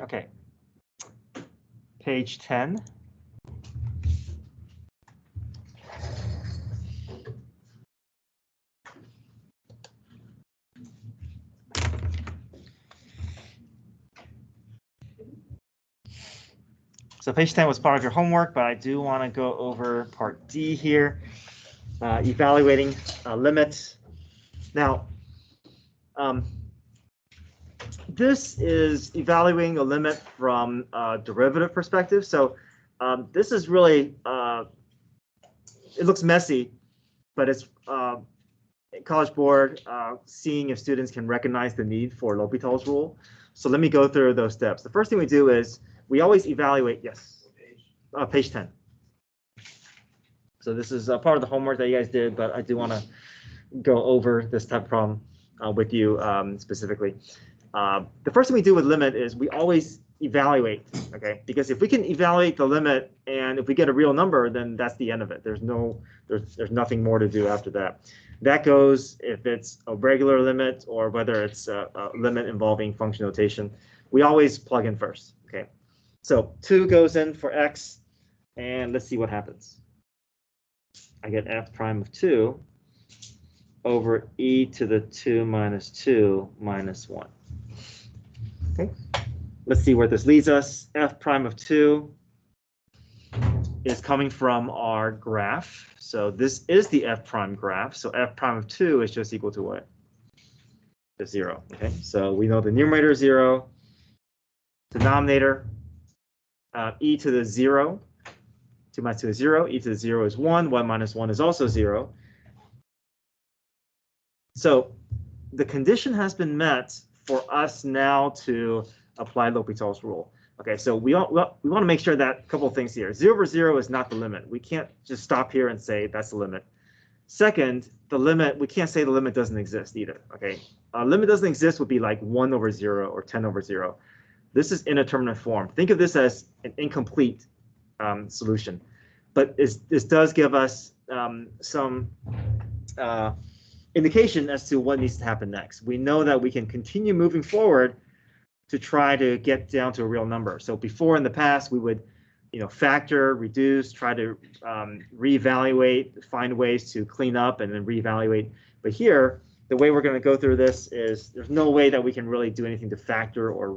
Okay. Page 10. So page 10 was part of your homework, but I do want to go over part D here, evaluating limits. Now, this is evaluating a limit from a derivative perspective. So this is really, it looks messy, but it's College Board seeing if students can recognize the need for L'Hopital's rule. So let me go through those steps. The first thing we do is we always evaluate, yes, page 10. So this is part of the homework that you guys did, but I do want to go over this type of problem with you specifically. The first thing we do with limit is we always evaluate, okay? Because if we can evaluate the limit and if we get a real number, then that's the end of it. There's nothing more to do after that. That goes if it's a regular limit or whether it's a limit involving function notation. We always plug in first, okay? So 2 goes in for x, and let's see what happens. I get f prime of 2 over e to the 2 minus 2 minus 1. Okay, let's see where this leads us. F prime of 2 is coming from our graph. So this is the f prime graph. So f prime of 2 is just equal to what? To 0. Okay, so we know the numerator is 0, denominator e to the 0. 2 minus 2 is 0. E to the 0 is 1. 1 minus 1 is also 0. So the condition has been met for us now to apply L'Hopital's rule. Okay, so we want to make sure that a couple of things here. 0 over 0 is not the limit. We can't just stop here and say that's the limit. Second, the limit, we can't say the limit doesn't exist either. Okay, a limit doesn't exist would be like 1 over 0 or 10 over 0. This is indeterminate form. Think of this as an incomplete solution. But this does give us some indication as to what needs to happen next. We know that we can continue moving forward to try to get down to a real number. So before in the past, we would, factor, reduce, try to reevaluate, find ways to clean up and then reevaluate. But here, the way we're going to go through this is there's no way that we can really do anything to factor or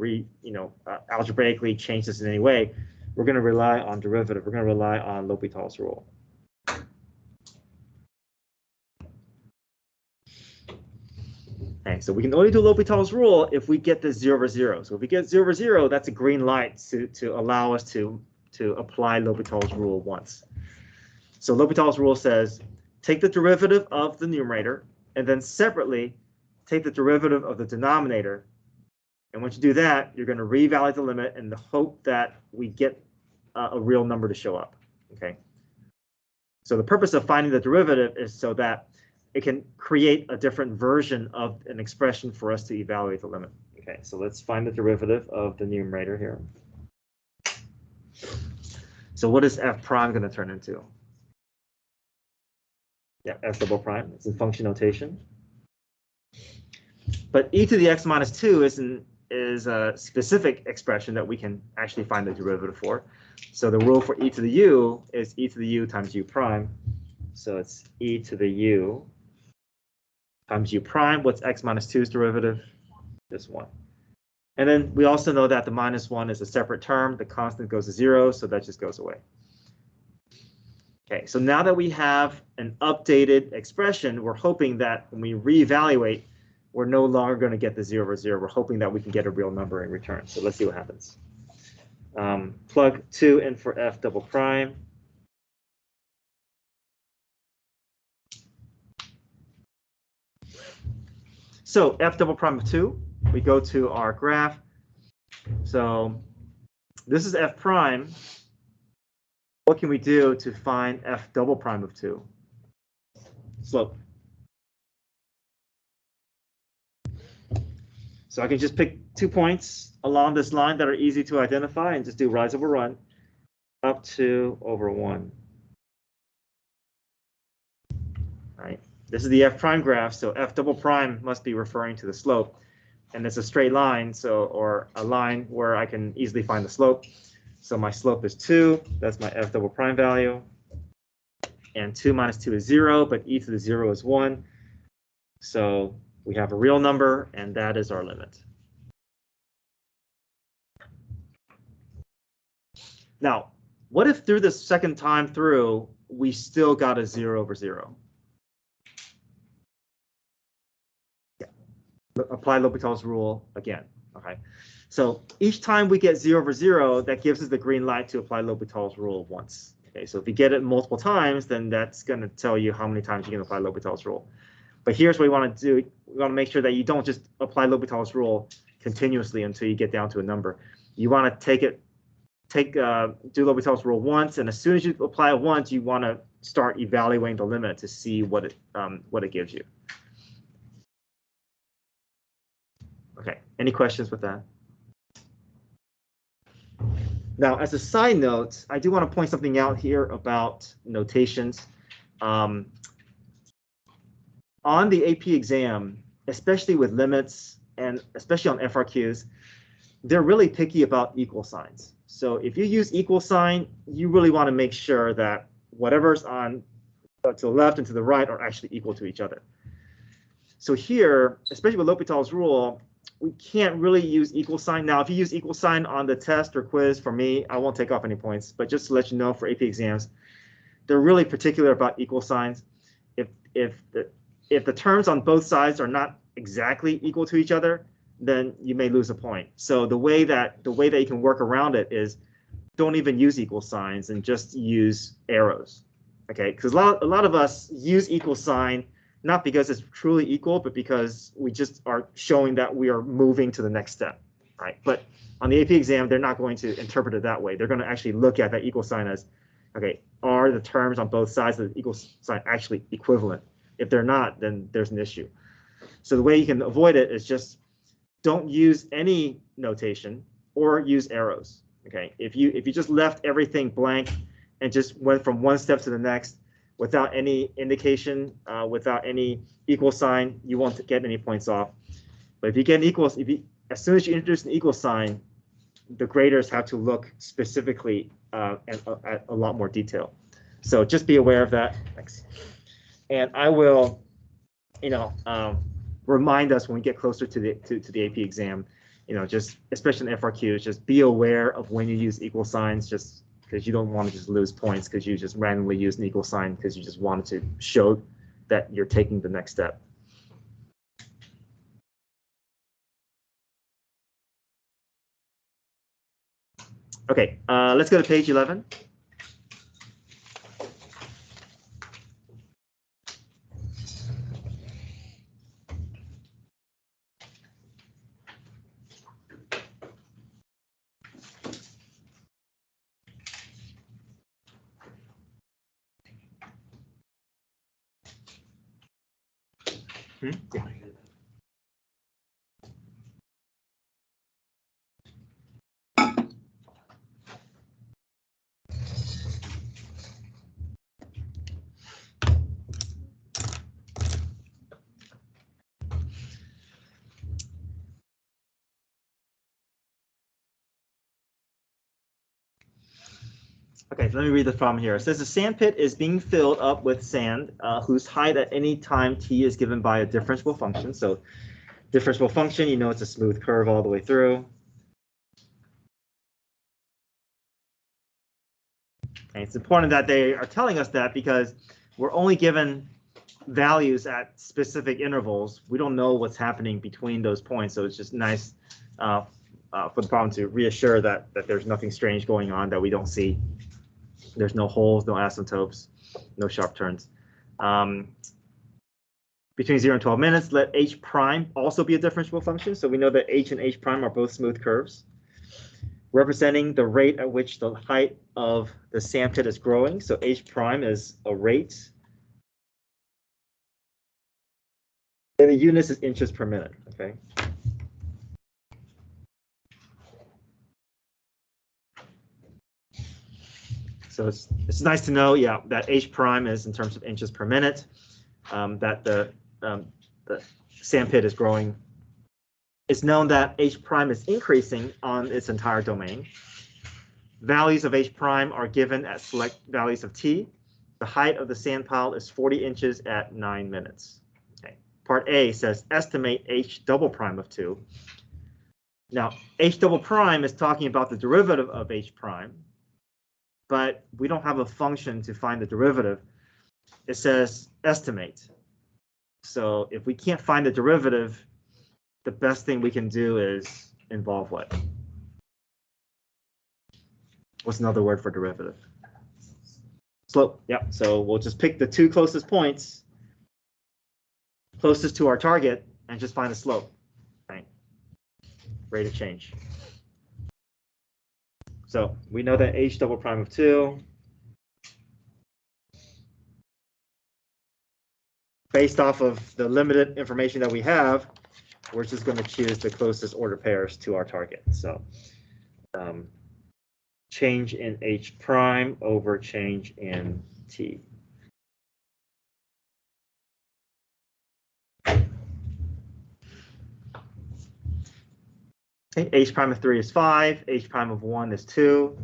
algebraically change this in any way. We're going to rely on derivative. We're going to rely on L'Hopital's rule. Okay, so we can only do L'Hopital's rule if we get this 0 over 0. So if we get 0 over 0, that's a green light to allow us to apply L'Hopital's rule once. So L'Hopital's rule says, take the derivative of the numerator, and then separately take the derivative of the denominator. And once you do that, you're going to reevaluate the limit in the hope that we get a real number to show up. Okay. So the purpose of finding the derivative is so that it can create a different version of an expression for us to evaluate the limit. Okay, so let's find the derivative of the numerator here. So what is f prime going to turn into? Yeah, f double prime. It's in function notation. But e to the x minus 2 is a specific expression that we can actually find the derivative for. So the rule for e to the u is e to the u times u prime. So it's e to the u times u prime. What's x minus 2's derivative? This one. And then we also know that the minus 1 is a separate term. The constant goes to 0, so that just goes away. Okay, so now that we have an updated expression, we're hoping that when we reevaluate, we're no longer going to get the 0 over 0. We're hoping that we can get a real number in return. So let's see what happens. Plug 2 in for f double prime. So f double prime of 2, we go to our graph. So this is f prime. What can we do to find f double prime of 2? Slope. So I can just pick 2 points along this line that are easy to identify and just do rise over run up 2 over 1. Right. This is the f prime graph, so f double prime must be referring to the slope. and it's a straight line, so or a line where I can easily find the slope. So my slope is 2. That's my f double prime value. And 2 minus 2 is 0, but e to the 0 is 1. So we have a real number, and that is our limit. Now, what if through the second time through, we still got a 0 over 0? Yeah. Apply L'Hopital's rule again. Okay. So each time we get 0 over 0, that gives us the green light to apply L'Hopital's rule once. Okay, so if you get it multiple times, then that's going to tell you how many times you can apply L'Hopital's rule. But here's what we want to do. We want to make sure that you don't just apply L'Hopital's rule continuously until you get down to a number. You want to do L'Hopital's rule once, and as soon as you apply it once, you want to start evaluating the limit to see what it gives you. Okay, any questions with that? Now, as a side note, I do want to point something out here about notations. On the AP exam, especially with limits and especially on FRQs, they're really picky about equal signs. So if you use equal sign, you really want to make sure that whatever's on to the left and to the right are actually equal to each other. So here, especially with L'Hopital's rule, we can't really use equal sign. Now, if you use equal sign on the test or quiz, for me, I won't take off any points. But just to let you know, for AP exams, they're really particular about equal signs. If the terms on both sides are not exactly equal to each other, then you may lose a point. So the way that you can work around it is don't even use equal signs and just use arrows. Okay, because a lot of us use equal sign not because it's truly equal, but because we just are showing that we are moving to the next step, right? But on the AP exam, they're not going to interpret it that way. They're going to actually look at that equal sign as, okay, are the terms on both sides of the equal sign actually equivalent? If they're not, then there's an issue. So the way you can avoid it is just don't use any notation or use arrows. Okay, if you just left everything blank and just went from one step to the next without any indication, without any equal sign, you won't get any points off. But if you get an equal, as soon as you introduce an equal sign, the graders have to look specifically at a lot more detail. So just be aware of that. Thanks. And I will, remind us when we get closer to the AP exam, just especially in FRQs, just be aware of when you use equal signs, just because you don't want to just lose points because you just randomly use an equal sign because you just wanted to show that you're taking the next step. Okay, let's go to page 11. Yeah. Okay, so let me read the problem here. It says the sand pit is being filled up with sand whose height at any time t is given by a differentiable function. So differentiable function, it's a smooth curve all the way through. And it's important that they are telling us that because we're only given values at specific intervals. We don't know what's happening between those points. So it's just nice for the problem to reassure that there's nothing strange going on that we don't see. There's no holes, no asymptotes, no sharp turns. Between 0 and 12 minutes, let h prime also be a differentiable function. So we know that h and h prime are both smooth curves, representing the rate at which the height of the sand pit is growing. So h prime is a rate. And the units is inches per minute, okay? So it's nice to know, yeah, that h prime is in terms of inches per minute, that the sand pit is growing it's known that h prime is increasing on its entire domain. Values of h prime are given at select values of t. The height of the sand pile is 40 inches at 9 minutes. Okay. Part A says estimate h double prime of 2. Now, h double prime is talking about the derivative of h prime, but we don't have a function to find the derivative. It says estimate. So if we can't find the derivative, the best thing we can do is involve what? What's another word for derivative? Slope. Yep. So we'll just pick the two closest points, closest to our target, and just find the slope. Right. Rate of change. So we know that h double prime of 2. Based off of the limited information that we have, we're just going to choose the closest order pairs to our target. So change in h prime over change in t. Okay, h prime of 3 is 5, h prime of 1 is 2.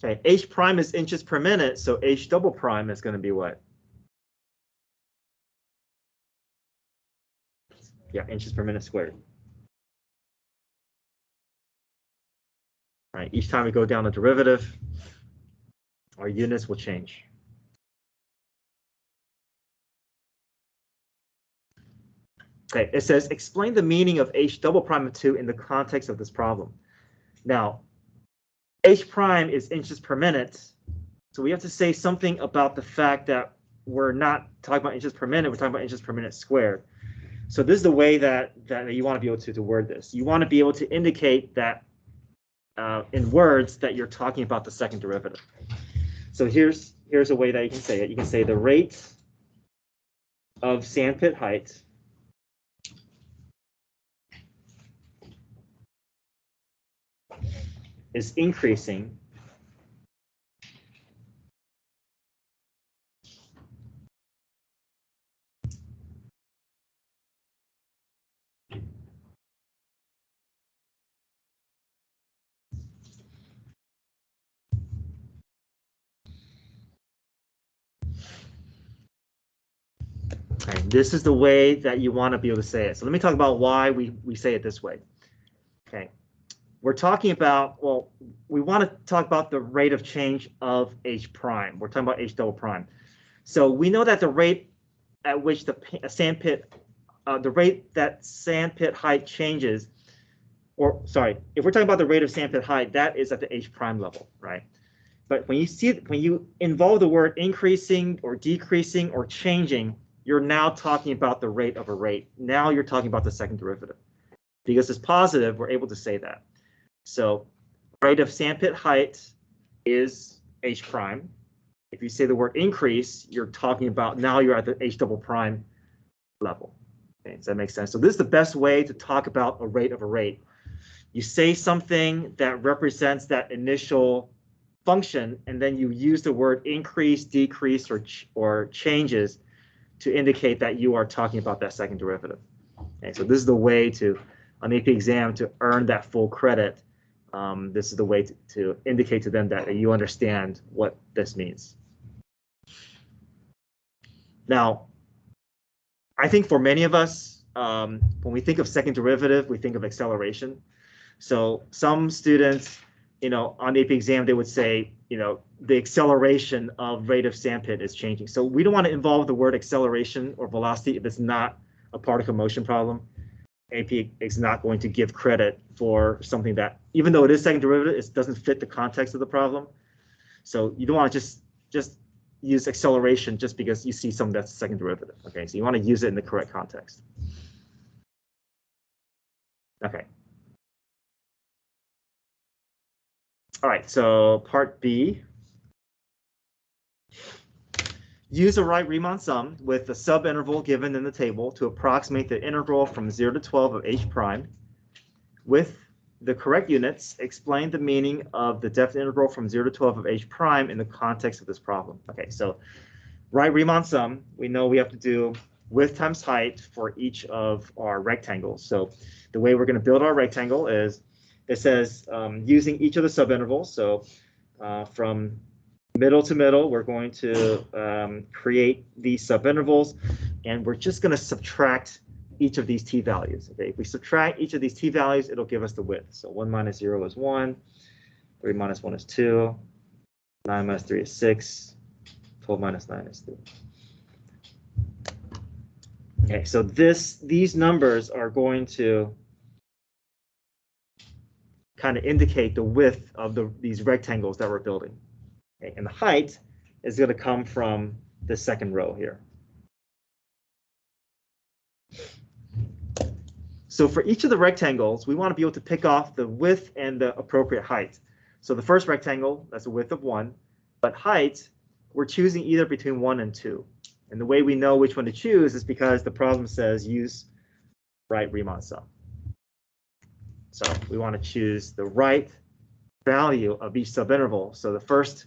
Okay, h prime is inches per minute, so h double prime is going to be what? Yeah, inches per minute squared. All right, each time we go down the derivative, our units will change. Okay, it says explain the meaning of h double prime of 2 in the context of this problem. Now, h prime is inches per minute, so we have to say something about the fact that we're not talking about inches per minute, we're talking about inches per minute squared. So this is the way that you want to be able to word this. You want to be able to indicate that in words that you're talking about the second derivative. So here's a way that you can say it. You can say the rate of sandpit height is increasing Okay, this is the way that you want to be able to say it. So let me talk about why we say it this way. Okay, we're talking about, well, we want to talk about the rate of change of h prime. We're talking about h double prime. So we know that the rate at which the sandpit height changes, or sorry, if we're talking about the rate of sandpit height, that is at the h prime level, right? But when you see it, when you involve the word increasing or decreasing or changing, you're now talking about the rate of a rate. Now you're talking about the second derivative. Because it's positive, we're able to say that. So rate of sandpit height is h prime. If you say the word increase, you're talking about now you're at the h double prime level. Okay, does that make sense? So this is the best way to talk about a rate of a rate. You say something that represents that initial function, and then you use the word increase, decrease, or changes to indicate that you are talking about that second derivative. Okay, so this is the way to, on the AP exam, to earn that full credit. This is the way to indicate to them that you understand what this means. Now, I think for many of us, when we think of second derivative, we think of acceleration. So some students, on the AP exam, they would say, the acceleration of rate of sandpit is changing. So we don't want to involve the word acceleration or velocity if it's not a particle motion problem. AP is not going to give credit for something that, even though it is second derivative, it doesn't fit the context of the problem. So you don't want to just use acceleration just because you see something that's second derivative. Okay, so you want to use it in the correct context. Okay. All right, so part B. Use a right Riemann sum with the subinterval given in the table to approximate the integral from 0 to 12 of h prime with the correct units, explain the meaning of the definite integral from 0 to 12 of h prime in the context of this problem. Okay, so write Riemann sum. We know we have to do width times height for each of our rectangles. So the way we're going to build our rectangle is, it says using each of the subintervals. So from middle to middle, we're going to create these subintervals, and we're just going to subtract each of these t values. Okay, if we subtract each of these t values, it'll give us the width. So 1 minus 0 is 1, 3 minus 1 is 2, 9 minus 3 is 6, 12 minus 9 is 3. Okay, so these numbers are going to kind of indicate the width of these rectangles that we're building. Okay, and the height is going to come from the second row here. So for each of the rectangles, we want to be able to pick off the width and the appropriate height. So the first rectangle, that's a width of 1, but height, we're choosing either between 1 and 2. And the way we know which one to choose is because the problem says use right Riemann sum. So we want to choose the right value of each subinterval. So the first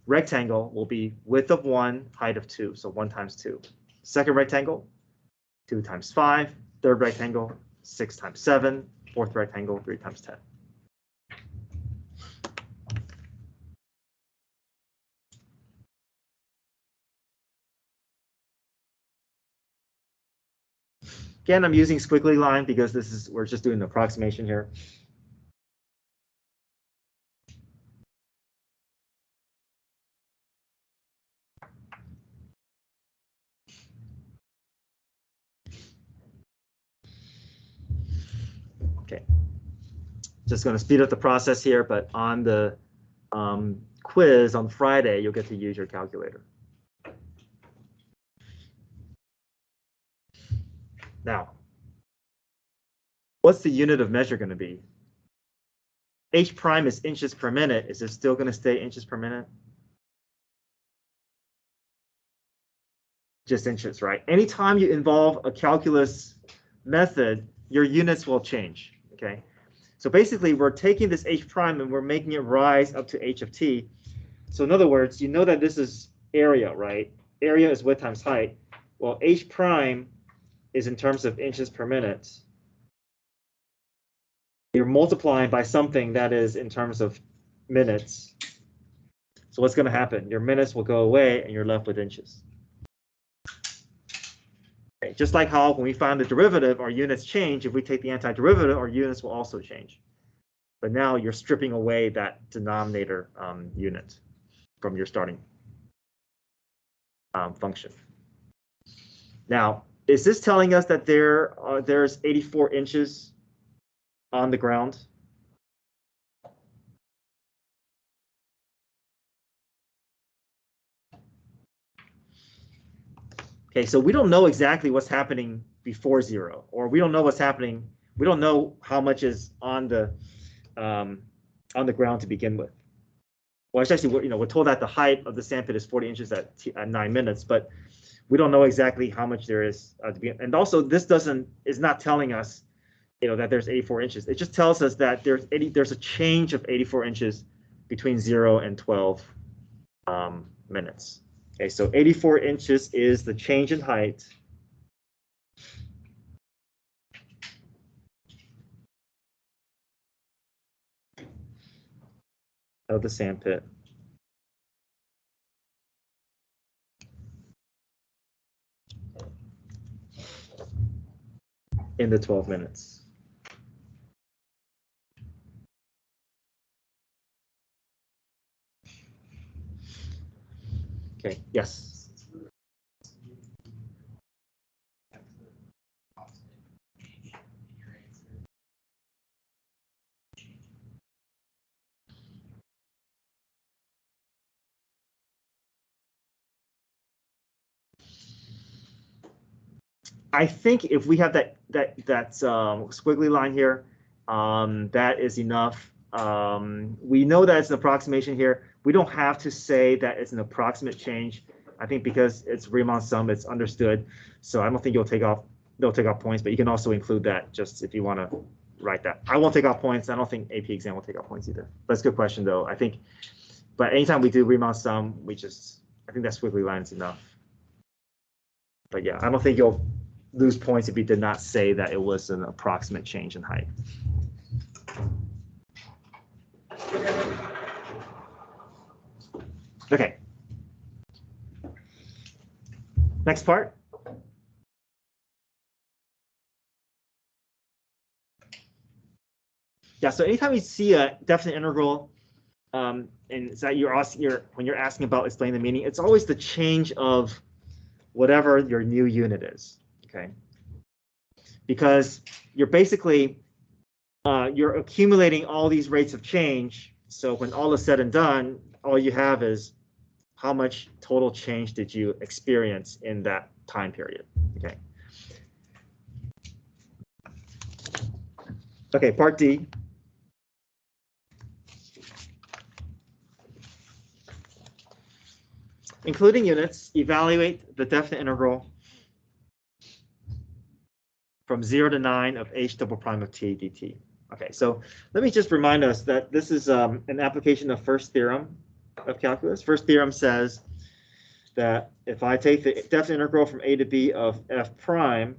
rectangle will be width of 1, height of 2, so 1 times 2. Second rectangle, 2 times 5. Third rectangle, 6 times 7. Fourth rectangle, 3 times 10. Again, I'm using squiggly line because we're just doing the approximation here. Okay, just going to speed up the process here, but on the quiz on Friday, you'll get to use your calculator. Now, what's the unit of measure going to be? H prime is inches per minute. Is it still going to stay inches per minute? Just inches, right? Anytime you involve a calculus method, your units will change, okay? So basically, we're taking this H prime and we're making it rise up to H of t. So in other words, you know that this is area, right? Area is width times height. Well, H prime is in terms of inches per minute. You're multiplying by something that is in terms of minutes. So what's going to happen? Your minutes will go away and you're left with inches. Okay, just like how when we find the derivative, our units change. If we take the antiderivative, our units will also change. But now you're stripping away that denominator unit from your starting function. Now, is this telling us that there's 84 inches on the ground? Okay, so we don't know exactly what's happening before 0, or we don't know what's happening. We don't know how much is on the ground to begin with. Well, it's actually, we're told that the height of the sandpit is 40 inches at 9 minutes, but we don't know exactly how much there is to be. And also, this is not telling us, that there's 84 inches. It just tells us that there's a change of 84 inches between 0 and 12 minutes. Okay, so 84 inches is the change in height of the sandpit in the 12 minutes. Okay, yes. I think if we have that squiggly line here, that is enough. We know that it's an approximation here. We don't have to say that it's an approximate change. I think because it's Riemann sum, it's understood. So I don't think they'll take off points, but you can also include that just if you want to write that. I won't take off points. I don't think AP exam will take off points either. That's a good question though. I think, but anytime we do Riemann sum, I think that squiggly line is enough. But yeah, I don't think you'll lose points if you did not say that it was an approximate change in height. Okay. Next part. Yeah, so anytime you see a definite integral, and it's that when you're asking about explaining the meaning, it's always the change of whatever your new unit is, okay? Because you're basically, you're accumulating all these rates of change. So when all is said and done, all you have is how much total change did you experience in that time period, okay? Okay, part D. Including units, evaluate the definite integral from 0 to 9 of h double prime of t dt. Okay, so let me just remind us that this is an application of first theorem of calculus. First theorem says that if I take the definite integral from a to b of f prime,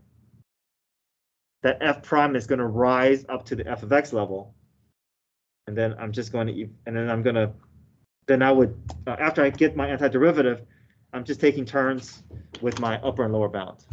that f prime is going to rise up to the f of x level, and then I'm just going to, and then I'm going to, then I would, after I get my antiderivative, I'm just taking turns with my upper and lower bound.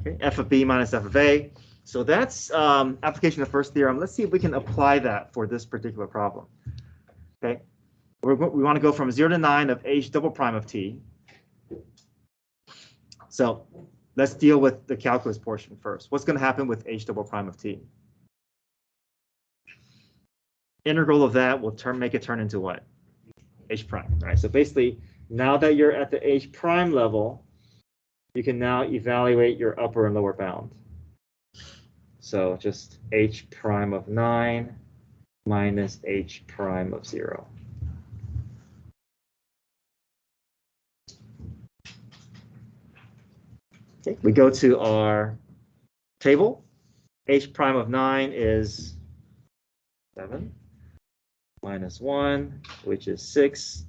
Okay, f of b minus f of a. So that's application of first theorem. Let's see if we can apply that for this particular problem. Okay, we want to go from 0 to 9 of h double prime of t. So let's deal with the calculus portion first. What's going to happen with h double prime of t? Integral of that will make it turn into what? H prime. All right. So basically, now that you're at the h prime level, you can now evaluate your upper and lower bound. So just h prime of 9 minus h prime of 0. Okay, we go to our table. H prime of 9 is 7 minus 1, which is 6.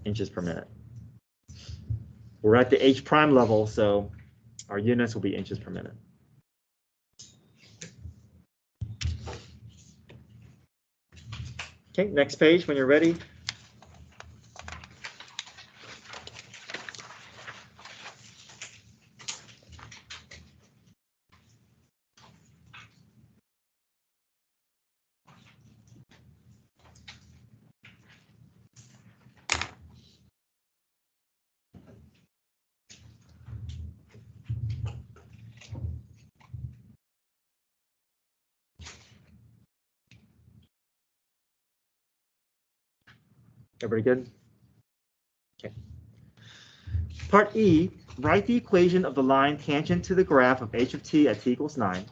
Inches per minute. We're at the h prime level, so our units will be inches per minute. Okay, next page when you're ready. Everybody good? Okay. Part E, write the equation of the line tangent to the graph of h of t at t equals 9.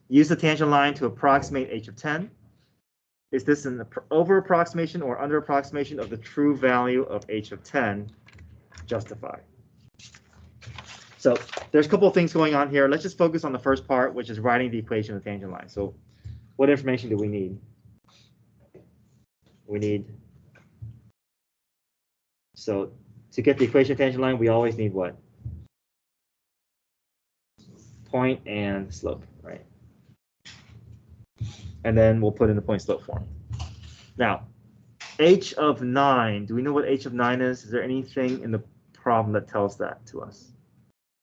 Use the tangent line to approximate h of 10. Is this an over approximation or under approximation of the true value of h of 10? Justify. So there's a couple of things going on here. Let's just focus on the first part, which is writing the equation of the tangent line. So what information do we need? We need, so to get the equation of tangent line, we always need what? Point and slope, right? And then we'll put in the point slope form. Now, h of 9, do we know what h of 9 is? Is there anything in the problem that tells that to us?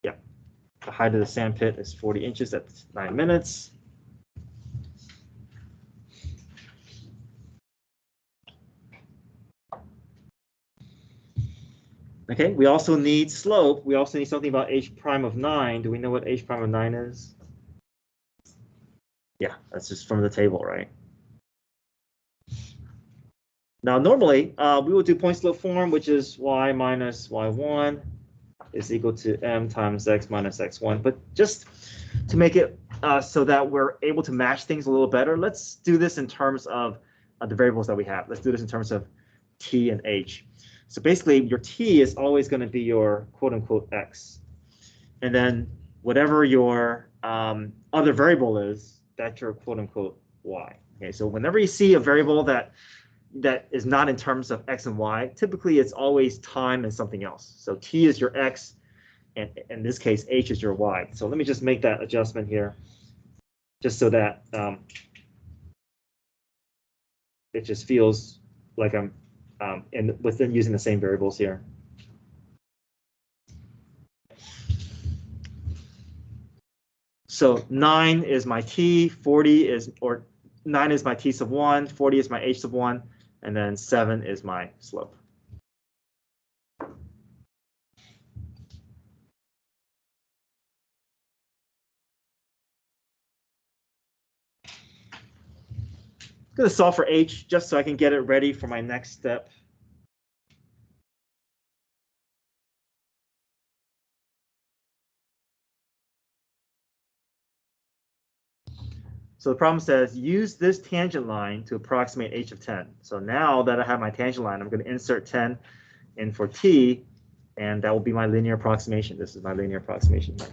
Yeah, the height of the sand pit is 40 inches at 9 minutes. Okay, we also need slope. We also need something about h prime of 9. Do we know what h prime of 9 is? Yeah, that's just from the table, right? Now, normally, we will do point slope form, which is y minus y1 is equal to m times x minus x1. But just to make it so that we're able to match things a little better, let's do this in terms of the variables that we have. Let's do this in terms of t and h. So basically, your t is always going to be your quote-unquote x. And then whatever your other variable is, that's your quote-unquote y. Okay, so whenever you see a variable that is not in terms of x and y, typically it's always time and something else. So t is your x, and in this case, h is your y. So let me just make that adjustment here, just so that it just feels like I'm within using the same variables here. So 9 is my t, 40 is, or 9 is my t sub 1, 40 is my h sub 1, and then 7 is my slope. I'm going to solve for h just so I can get it ready for my next step. So the problem says, use this tangent line to approximate h of 10. So now that I have my tangent line, I'm going to insert 10 in for t, and that will be my linear approximation. This is my linear approximation here.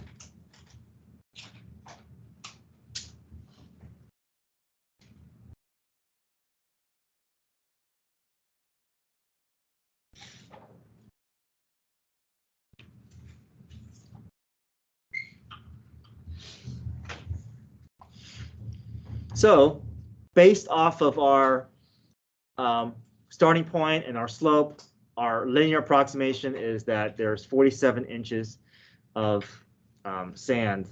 So based off of our starting point and our slope, our linear approximation is that there's 47 inches of sand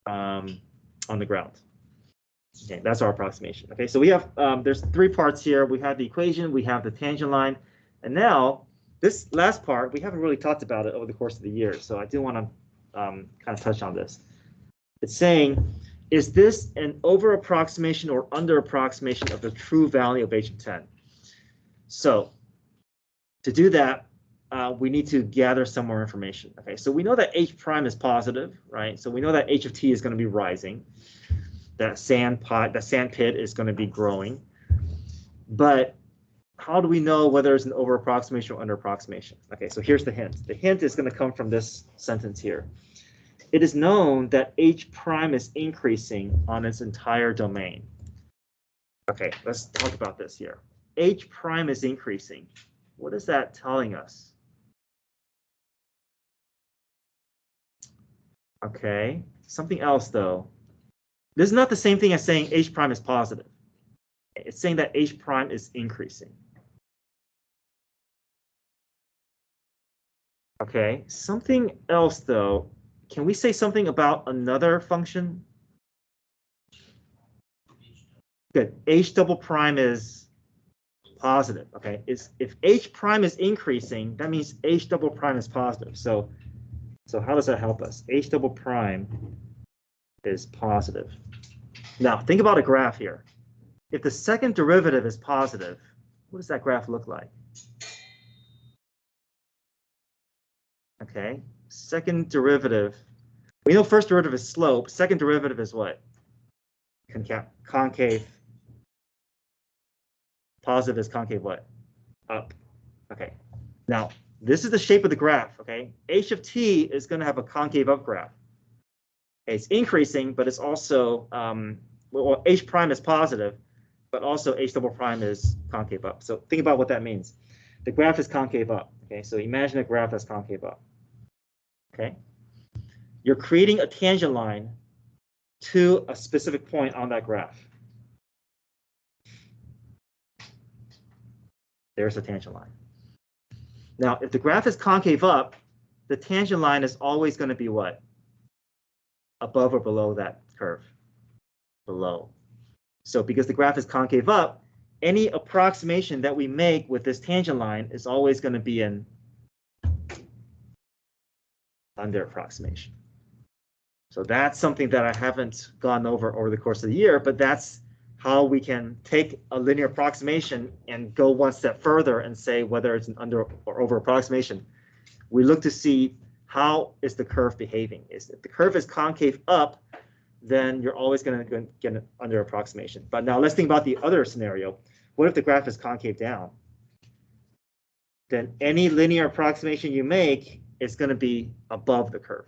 on the ground. Okay, that's our approximation. Okay, so we have there's 3 parts here. We have the equation, we have the tangent line, and now this last part we haven't really talked about it over the course of the year. So I do want to kind of touch on this. It's saying, is this an over approximation or under approximation of the true value of h of 10? So to do that, we need to gather some more information. Okay, so we know that h prime is positive, right? So we know that h of t is going to be rising. That sand pit is going to be growing. But how do we know whether it's an over approximation or under approximation? Okay, so here's the hint. The hint is going to come from this sentence here. It is known that h prime is increasing on its entire domain. Okay, let's talk about this here. H prime is increasing. What is that telling us? Okay, something else though. This is not the same thing as saying h prime is positive. It's saying that h prime is increasing. Okay, something else though. Can we say something about another function? Good. H double prime is positive. Okay. If h prime is increasing, that means h double prime is positive. So how does that help us? H double prime is positive. Now think about a graph here. If the second derivative is positive, what does that graph look like? Okay. Second derivative. We know first derivative is slope. Second derivative is what? Concave. Positive is concave what? Up. Okay. Now, this is the shape of the graph, okay? H of t is going to have a concave up graph. Okay, it's increasing, but it's also, well, h prime is positive, but also h double prime is concave up. So think about what that means. The graph is concave up, okay? So imagine a graph that's concave up, okay? You're creating a tangent line to a specific point on that graph. There's a tangent line. Now, if the graph is concave up, the tangent line is always going to be what? Above or below that curve? Below. So because the graph is concave up, any approximation that we make with this tangent line is always going to be an under approximation. So that's something that I haven't gone over the course of the year, but that's how we can take a linear approximation and go one step further and say whether it's an under or over approximation. We look to see how is the curve behaving. If the curve is concave up, then you're always going to get an under approximation. But now let's think about the other scenario. What if the graph is concave down? Then any linear approximation you make is going to be above the curve.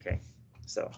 Okay, so.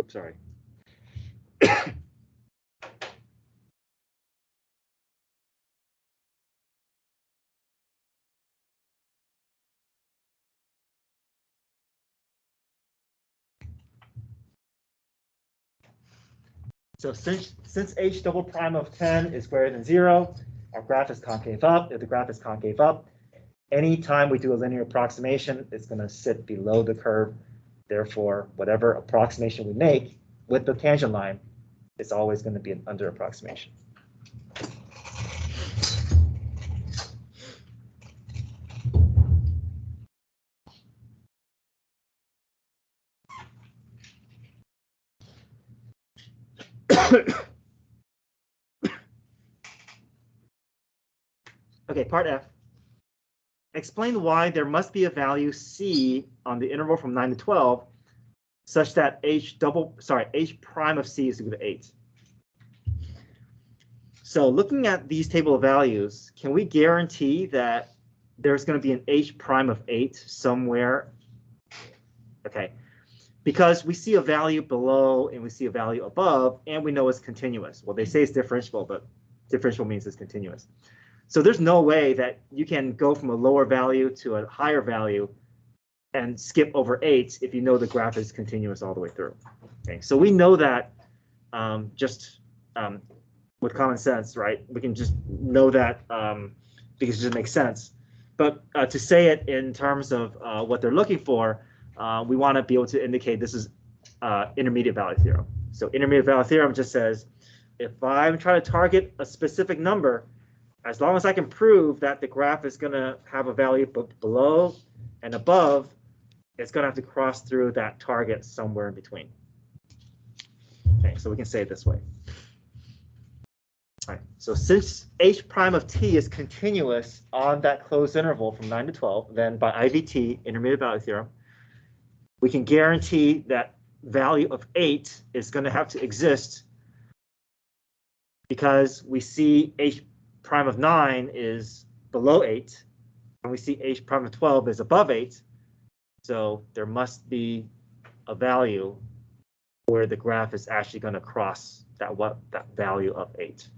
Sorry. So since h double prime of 10 is greater than 0, our graph is concave up. If the graph is concave up, anytime we do a linear approximation, it's going to sit below the curve. Therefore, whatever approximation we make with the tangent line is always going to be an under approximation. Okay, part F. Explain why there must be a value C on the interval from 9 to 12 such that h prime of C is equal to 8. So looking at these table of values, can we guarantee that there's going to be an h prime of 8 somewhere? Okay, because we see a value below and we see a value above, and we know it's continuous. Well, they say it's differentiable, but differentiable means it's continuous. So there's no way that you can go from a lower value to a higher value and skip over 8 if you know the graph is continuous all the way through. Okay, so we know that with common sense, right? We can just know that because it just makes sense. But to say it in terms of what they're looking for, we want to be able to indicate this is intermediate value theorem. So intermediate value theorem just says, if I'm trying to target a specific number, as long as I can prove that the graph is going to have a value below and above, it's going to have to cross through that target somewhere in between. Okay, so we can say it this way. All right, so since h prime of t is continuous on that closed interval from 9 to 12, then by IVT, intermediate value theorem, we can guarantee that value of 8 is going to have to exist because we see h prime of 9 is below 8, and we see h prime of 12 is above 8. So there must be a value where the graph is actually going to cross that value of 8.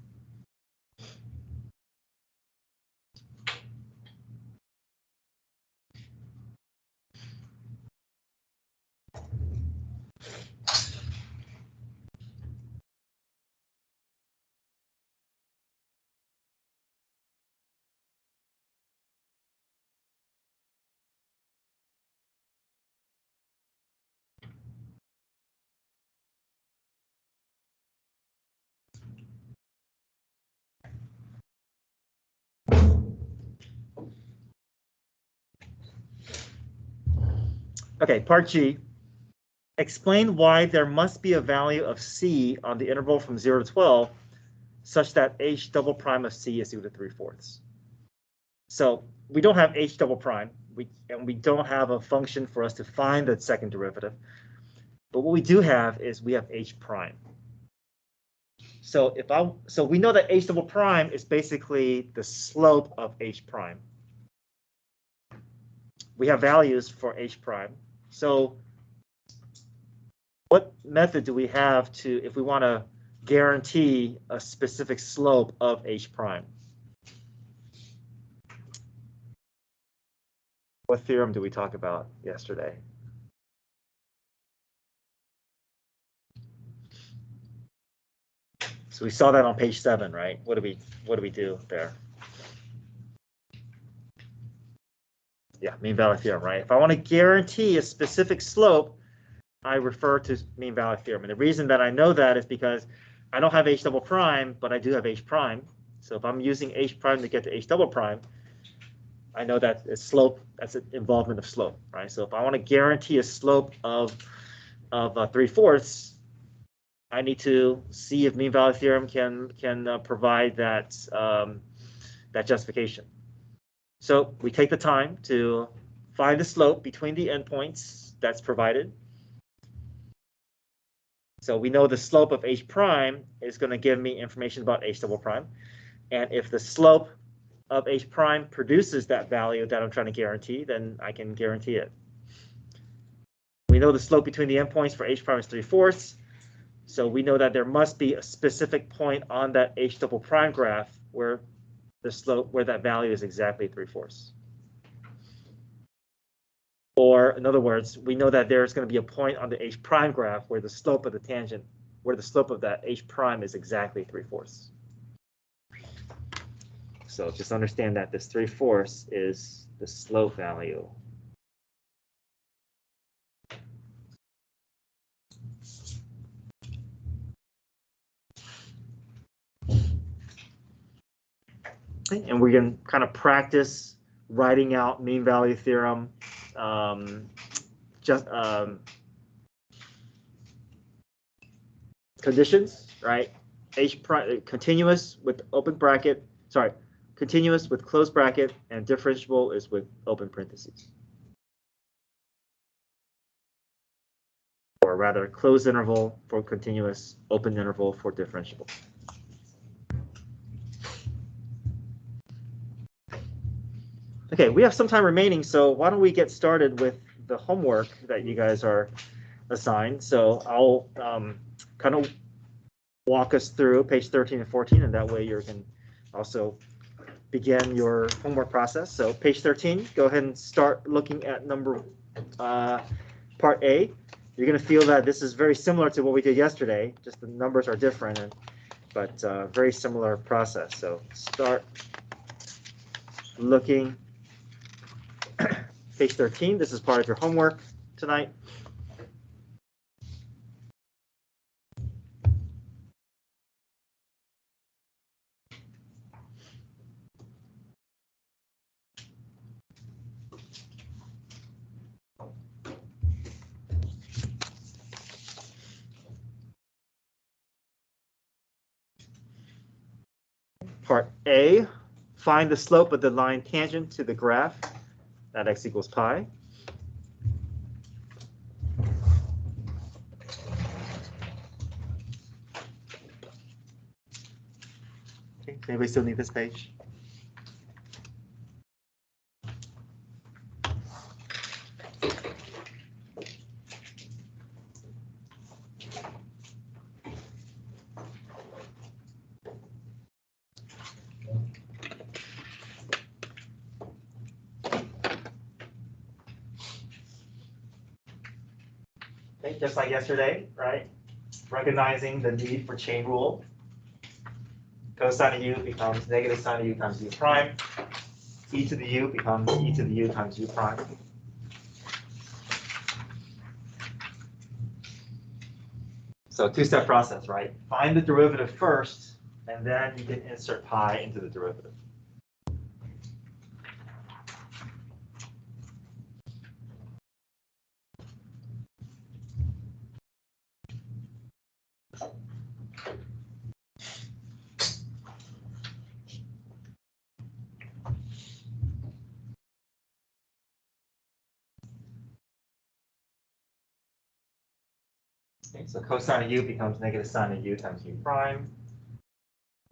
Okay, part G. Explain why there must be a value of C on the interval from 0 to 12 such that h double prime of C is equal to 3/4. So we don't have h double prime, and we don't have a function for us to find the second derivative. But what we do have is we have h prime. So we know that h double prime is basically the slope of h prime. We have values for h prime. So what method do we have to, if we want to guarantee a specific slope of h prime? What theorem did we talk about yesterday? So we saw that on page 7, right? What do we do there? Yeah, mean value theorem, right? If I want to guarantee a specific slope, I refer to mean value theorem. And the reason that I know that is because I don't have h double prime, but I do have h prime. So if I'm using h prime to get to h double prime, I know that it's slope, that's an involvement of slope, right? So if I want to guarantee a slope of 3/4, I need to see if mean value theorem can provide that that justification. So we take the time to find the slope between the endpoints that's provided. So we know the slope of h prime is going to give me information about h double prime. And if the slope of h prime produces that value that I'm trying to guarantee, then I can guarantee it. We know the slope between the endpoints for h prime is 3/4. So we know that there must be a specific point on that h double prime graph where the slope, where that value is exactly 3/4. Or in other words, we know that there's going to be a point on the h prime graph where the slope of the tangent, where the slope of that h prime is exactly 3/4. So just understand that this 3/4 is the slope value. And we can kind of practice writing out mean value theorem, conditions, right? H prime continuous with open bracket, sorry, continuous with closed bracket, and differentiable is with open parentheses. Or rather, closed interval for continuous, open interval for differentiable. Okay, we have some time remaining, so why don't we get started with the homework that you guys are assigned. So I'll kind of walk us through page 13 and 14, and that way you can also begin your homework process. So page 13, go ahead and start looking at part A. You're going to feel that this is very similar to what we did yesterday, just the numbers are different, but very similar process. So start looking. Page 13, this is part of your homework tonight. Part A, find the slope of the line tangent to the graph at x equals pi. Okay, anybody still need this page? Okay, just like yesterday, right? Recognizing the need for chain rule. Cosine of u becomes negative sine of u times u prime. E to the u becomes e to the u times u prime. So two-step process, right? Find the derivative first, and then you can insert pi into the derivative. Okay, so cosine of u becomes negative sine of u times u prime.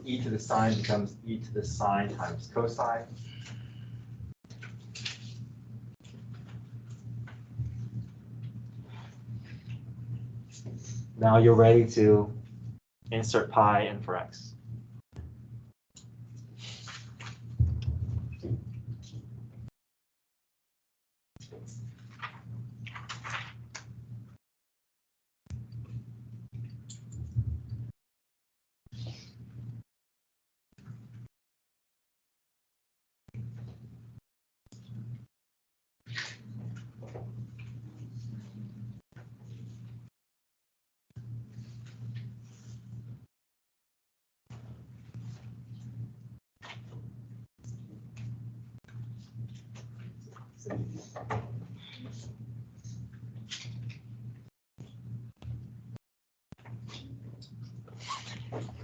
E to the sine becomes e to the sine times cosine. Now you're ready to insert pi in for x.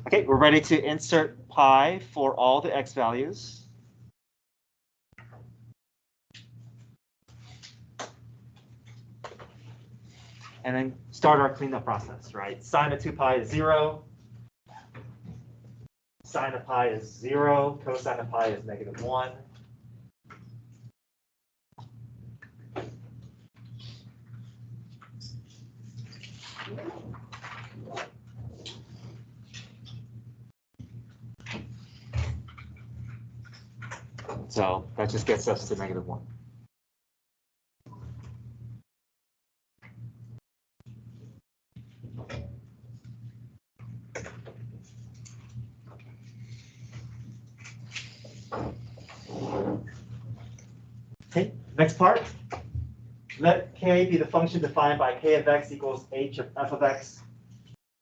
Okay, we're ready to insert pi for all the x values. And then start our cleanup process, right? Sine of 2 pi is 0. Sine of pi is 0. Cosine of pi is -1. So that just gets us to -1. Okay, next part. Let k be the function defined by k of x equals h of f of x.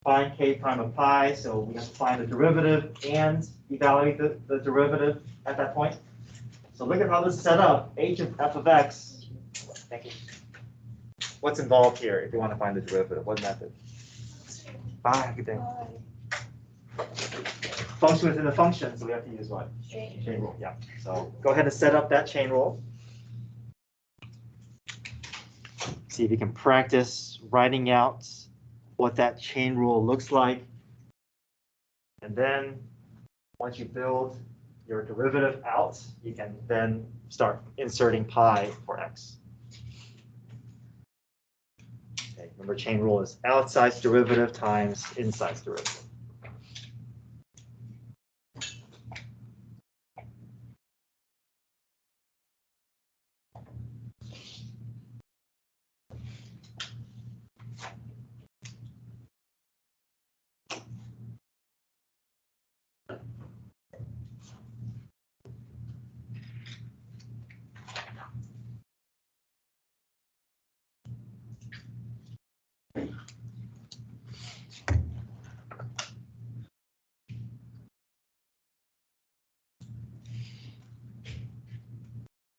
Find k prime of pi, so we have to find the derivative and evaluate the derivative at that point. So look at how this is set up. H of f of x. Thank you. What's involved here if you want to find the derivative? What method? Bye, good day. Function within the function, so we have to use what? Chain rule, yeah. So go ahead and set up that chain rule. See if you can practice writing out what that chain rule looks like. And then once you build your derivative out, you can then start inserting pi for x. Okay, remember chain rule is outside derivative times inside derivative.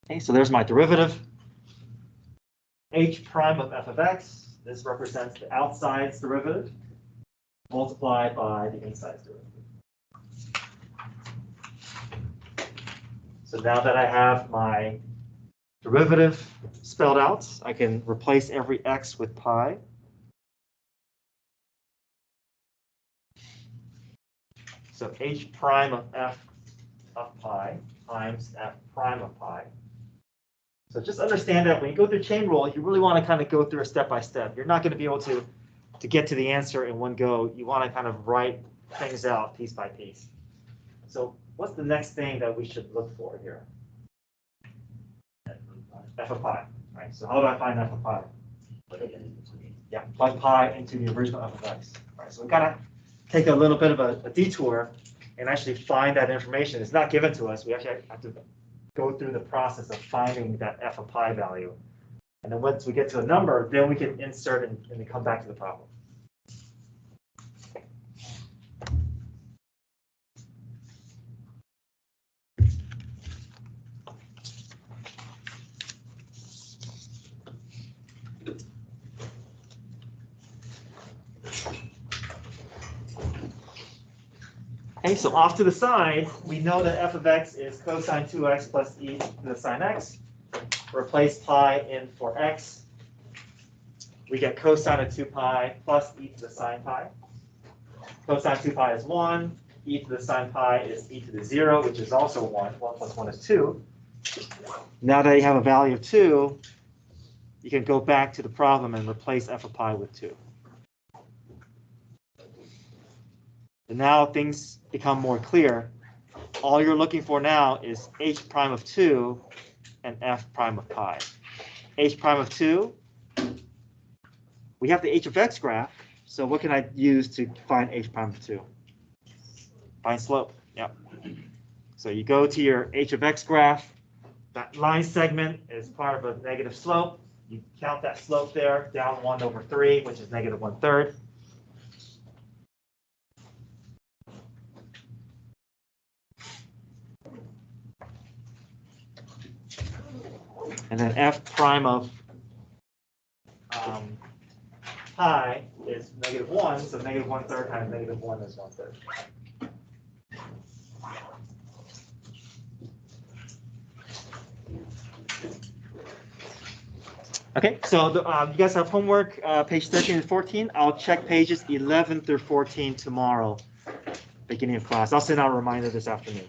Okay, so there's my derivative. H prime of f of x. This represents the outside's derivative multiplied by the inside's derivative. So now that I have my derivative spelled out, I can replace every x with pi. So h prime of f of pi times f prime of pi. So just understand that when you go through chain rule, you really want to kind of go through a step by step. You're not going to be able to get to the answer in one go. You want to kind of write things out piece by piece. So what's the next thing that we should look for here? F of pi, right? So how do I find f of pi? Yeah, plug pi into the original f of x. Right, so we gotta take a little bit of a detour and actually find that information. It's not given to us. We actually have to go through the process of finding that f of pi value. And then once we get to a number, then we can insert and then come back to the problem. Okay, so off to the side, we know that f of x is cosine 2x plus e to the sine x. Replace pi in for x. We get cosine of 2 pi plus e to the sine pi. Cosine of 2 pi is 1. E to the sine pi is e to the 0, which is also 1. 1 plus 1 is 2. Now that you have a value of 2, you can go back to the problem and replace f of pi with 2. And now things become more clear. All you're looking for now is h prime of 2 and f prime of pi. H prime of 2, we have the h of x graph, so what can I use to find h prime of 2? Find slope, yep. So you go to your h of x graph, that line segment is part of a negative slope. You count that slope there, down 1/3, which is negative 1/3. And then f prime of pi is -1, so -1/3 times -1 is 1/3. Okay, so you guys have homework, page 13 and 14. I'll check pages 11 through 14 tomorrow, beginning of class. I'll send out a reminder this afternoon.